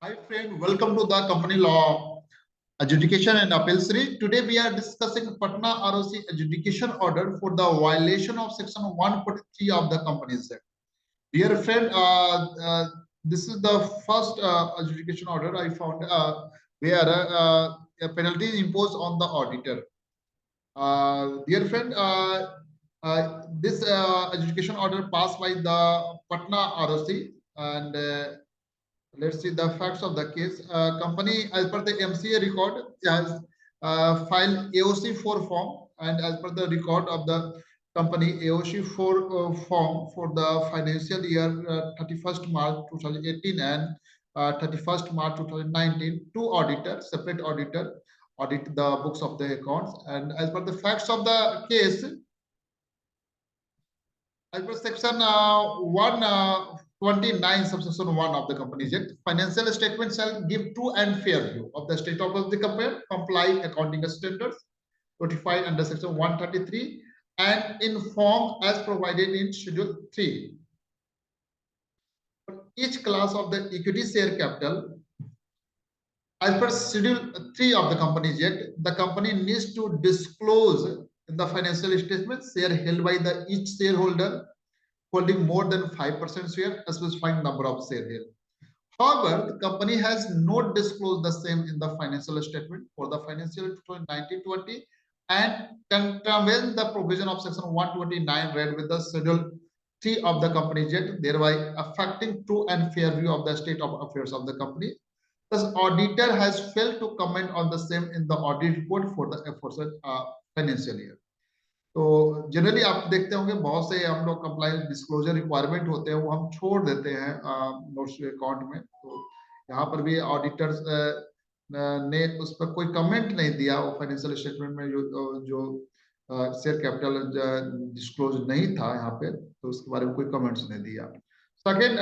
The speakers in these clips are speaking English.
Hi friend, welcome to the company law adjudication and appeal series. Today we are discussing Patna ROC adjudication order for the violation of section 143 of the Companies Act. Dear friend, this is the first adjudication order I found where a penalty is imposed on the auditor. Dear friend, this adjudication order passed by the Patna ROC and let's see the facts of the case. Company, as per the MCA record, has filed AOC4 form, and as per the record of the company, AOC4 form for the financial year 31st March 2018 and 31st March 2019, two auditors, separate auditor, audit the books of the accounts. And as per the facts of the case, as per section 129 subsection 1 of the Companies Act, financial statement shall give true and fair view of the state of the company, complying accounting standards notified under section 133 and in form as provided in schedule 3. For each class of the equity share capital, as per schedule 3 of the Companies Act, the company needs to disclose in the financial statement share held by the each shareholder holding more than 5% share, a specified number of share held. However, the company has not disclosed the same in the financial statement for the financial year 2019-20 and contravene the provision of section 129 read with the schedule 3 of the Companies Act, thereby affecting true and fair view of the state of affairs of the company. Thus, auditor has failed to comment on the same in the audit report for the aforesaid financial year. तो generally आप देखते होंगे बहुत से हम लोग compliance disclosure requirement होते हैं वो हम छोड़ देते हैं नोट्स अकाउंट में। तो यहाँ पर भी ऑडिटर्स ने उस पर कोई कमेंट नहीं दिया वो फाइनेंशियल स्टेटमेंट में जो शेयर कैपिटल डिस्क्लोज नहीं था यहाँ पे, तो उसके बारे में कोई कमेंट्स नहीं दिया। Second,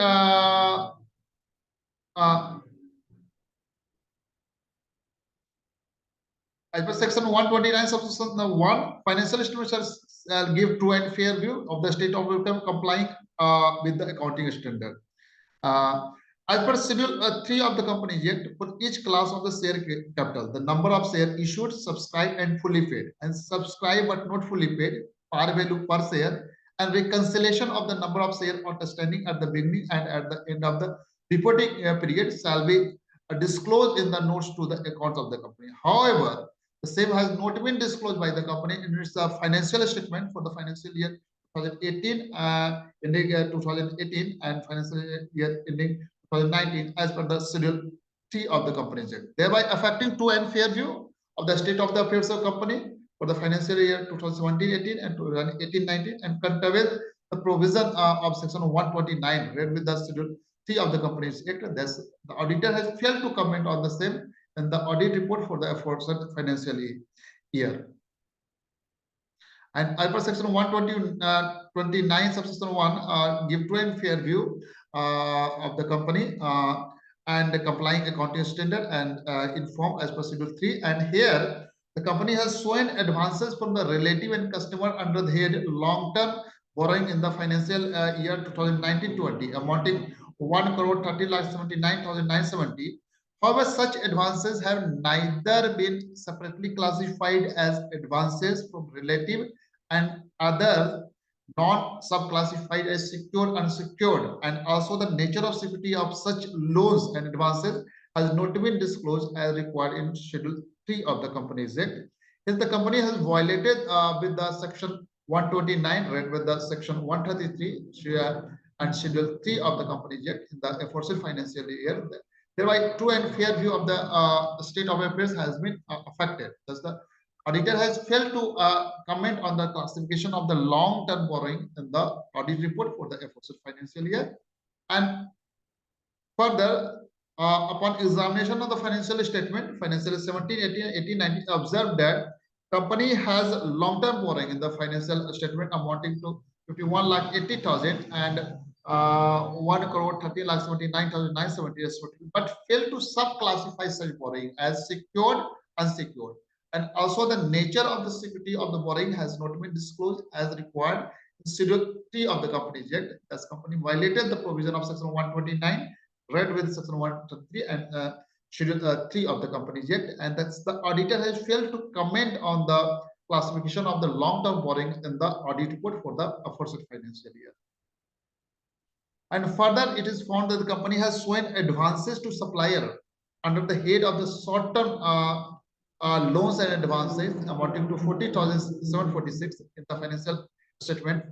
as per section 129 subsection 1, financial statements shall give true and fair view of the state of income complying with the accounting standard. As per schedule 3 of the Companies Act, for each class of the share capital, the number of shares issued, subscribed and fully paid, and subscribed but not fully paid, par value per share, and reconciliation of the number of shares outstanding at the beginning and at the end of the reporting period shall be disclosed in the notes to the accounts of the company. However, the same has not been disclosed by the company in its financial statement for the financial year 2018 ending 2018 and financial year ending 2019 as per the schedule 3 of the Companies Act, thereby affecting true and fair view of the state of the affairs of company for the financial year 2017-18 and 2018-19 and contravene the provision of section 129 read with the schedule 3 of the Companies Act. Thus, the auditor has failed to comment on the same in the audit report for the aforesaid financial year. And as per section 129 subsection 1 give true and fair view of the company and complying accounting standard and inform as per schedule 3. And here the company has shown advances from the relative and customer under the head long-term borrowing in the financial year 2019-20 amounting 1,30,79,970. However, such advances have neither been separately classified as advances from relative and other non-subclassified as secured, unsecured, and also the nature of security of such loans and advances has not been disclosed as required in Schedule 3 of the Companies Act. Hence, the company has violated with the Section 129 read with the Section 133 and Schedule 3 of the Companies Act in the aforesaid financial year. Thereby, true and fair view of the state of affairs has been affected. Thus, the auditor has failed to comment on the classification of the long-term borrowing in the audit report for the aforesaid financial year. And further, upon examination of the financial statement, financial year 17, 18, 18, 19, observed that company has long-term borrowing in the financial statement amounting to 51,80,000 and 1,30,79,970, but failed to subclassify such borrowing as secured, unsecured, and also the nature of the security of the borrowing has not been disclosed as required in Schedule 3 of the Companies Act. Thus, company violated the provision of Section 129 read with section 123 and schedule 3 of the Companies Act, and that's the auditor has failed to comment on the classification of the long-term borrowing in the audit report for the aforesaid financial year. And further, it is found that the company has shown advances to supplier under the head of the short-term loans and advances amounting to 40,746 in the financial statement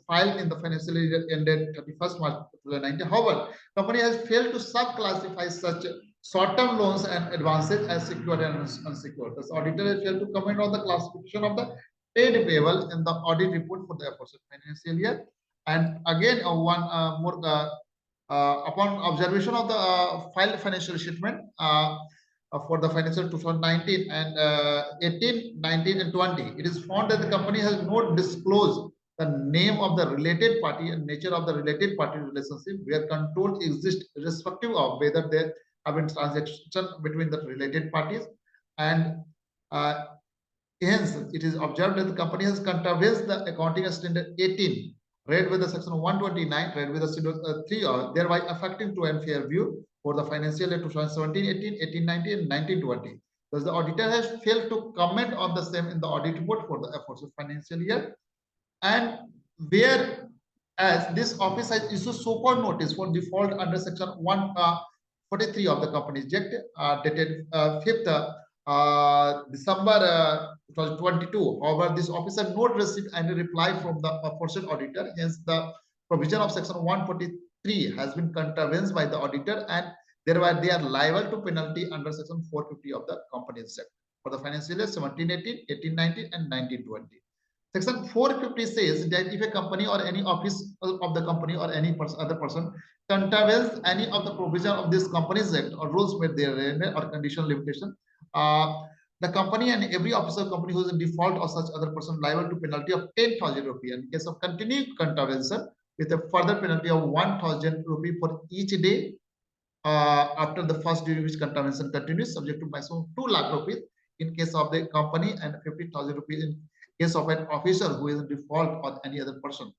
filed in the financial year ended 31st March 2019. However, company has failed to sub-classify such short-term loans and advances as secured and unsecured. The auditor has failed to comment on the classification of the trade payable in the audit report for the aforesaid financial year. And again, one more upon observation of the filed financial statement for the financial 2019 and 18, 19, and 20, it is found that the company has not disclosed the name of the related party and nature of the related party relationship where control exists irrespective of whether there have been transaction between the related parties. And hence, it is observed that the company has contravened the accounting standard 18 read with the section 129, read with the schedule 3, thereby affecting true and fair view for the financial year 2017, 18, 18, 19, and 19, 20. Thus, the auditor has failed to comment on the same in the audit report for the aforesaid financial year. And whereas this office has issued so-called notice for default under section 143 of the Companies Act, dated 5th December 2022. However, this officer not received any reply from the aforesaid auditor. Hence, the provision of section 143 has been contravened by the auditor, and thereby they are liable to penalty under section 450 of the Companies Act for the financial year 17, 18, 18, 19, and 19, 20. Section 450 says that if a company or any office of the company or any other person contravenes any of the provision of this Companies Act or rules made therein or condition limitation, the company and every officer of company who is in default or such other person liable to penalty of 10,000 rupee. In case of continued contravention, with a further penalty of 1,000 rupee for each day after the first during which contravention continues, subject to maximum 2 lakh rupees in case of the company and 50,000 rupees in case of an officer who is in default or any other person.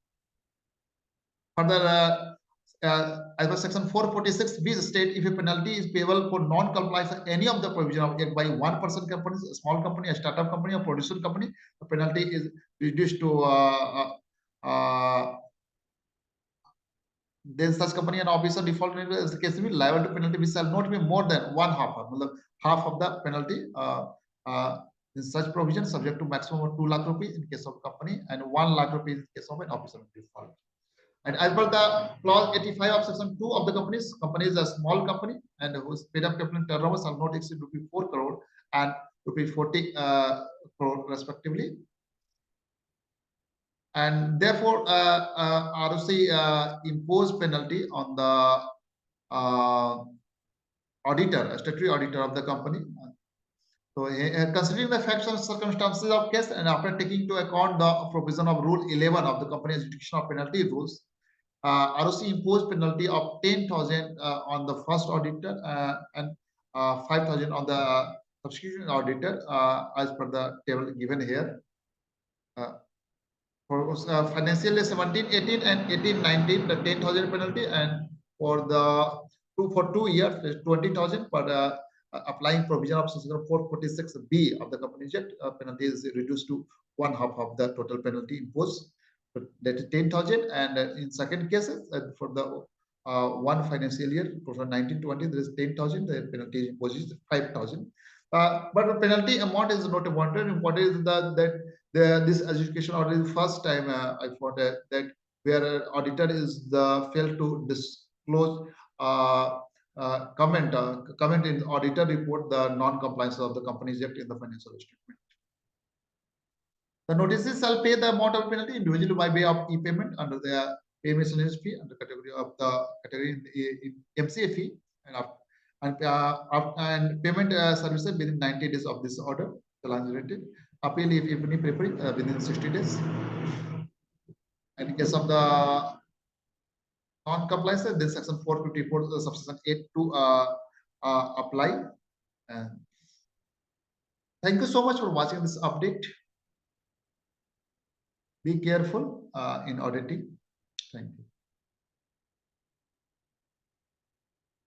Further, as per section 446b state, if a penalty is payable for non-compliance of any of the provision of Act by one person company, a small company, a startup company, or producer company, the penalty is reduced to then such company and officer default is the case to be liable to penalty which shall not be more than half of the penalty in such provision, subject to maximum of 2 lakh rupees in case of company and 1 lakh rupees in case of an officer default. And as per the clause 85 of section 2 of the company is a small company and whose paid up capital turnover shall not exceed rupee 4 crore and rupee 40 crore respectively. And therefore, ROC imposed penalty on the auditor, statutory auditor of the company. So, considering the facts and circumstances of case and after taking into account the provision of Rule 11 of the Company Adjudication of Penalty Rules, ROC imposed penalty of 10,000 on the first auditor and 5,000 on the subsequent auditor as per the table given here. For financial year 17, 18, and 18, 19, the 10,000 penalty, and for the 2 years, 20,000 for applying provision of section 446b of the Companies Act, penalty is reduced to 1/2 of the total penalty imposed. That is 10,000, and in second case for the one financial year 2019-20, there is 10,000. The penalty imposed is 5,000. But the penalty amount is not important. Important is that this adjudication order is the first time I found that where auditor is failed to disclose comment in auditor report the non-compliance of the Companies Act in the financial statement. The notices shall pay the amount of penalty individually by way of e-payment under the pay miscellaneous fee under category of the category in MCA fee and payment services within 90 days of this order. The generated appeal if any preparing within 60 days. And in case of the non-compliance, then section 454 subsection 8 to apply. Thank you so much for watching this update. Be careful in auditing. Thank you.